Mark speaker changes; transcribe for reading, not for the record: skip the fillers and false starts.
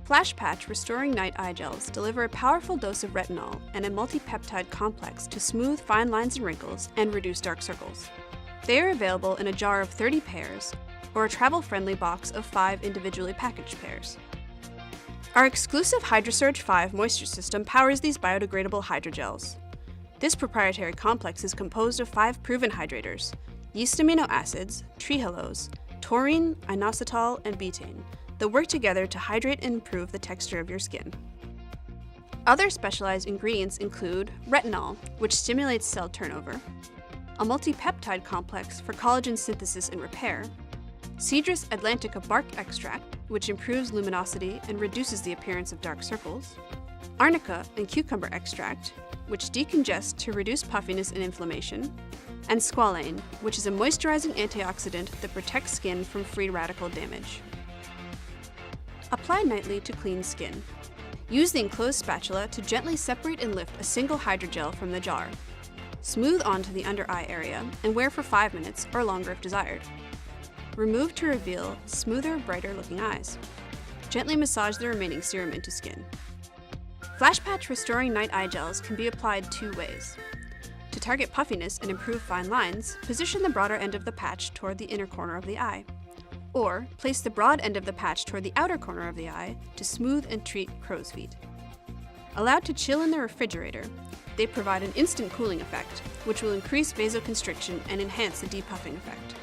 Speaker 1: FlashPatch Restoring Night Eye Gels deliver a powerful dose of retinol and a multi-peptide complex to smooth fine lines and wrinkles and reduce dark circles. They are available in a jar of 30 pairs or a travel-friendly box of 5 individually packaged pairs. Our exclusive HydroSurge 5 moisture system powers these biodegradable hydrogels. This proprietary complex is composed of 5 proven hydrators: yeast amino acids, trehalose, taurine, inositol, and betaine, that work together to hydrate and improve the texture of your skin. Other specialized ingredients include retinol, which stimulates cell turnover, a multi-peptide complex for collagen synthesis and repair, Cedrus Atlantica Bark extract, which improves luminosity and reduces the appearance of dark circles, Arnica and cucumber extract, which decongest to reduce puffiness and inflammation, and squalane, which is a moisturizing antioxidant that protects skin from free radical damage. Apply nightly to clean skin. Use the enclosed spatula to gently separate and lift a single hydrogel from the jar. Smooth onto the under eye area and wear for 5 minutes or longer if desired. Remove to reveal smoother, brighter looking eyes. Gently massage the remaining serum into skin. FlashPatch Restoring Night Eye Gels can be applied 2 ways. To target puffiness and improve fine lines, position the broader end of the patch toward the inner corner of the eye. Or place the broad end of the patch toward the outer corner of the eye to smooth and treat crow's feet. Allowed to chill in the refrigerator, they provide an instant cooling effect, which will increase vasoconstriction and enhance the depuffing effect.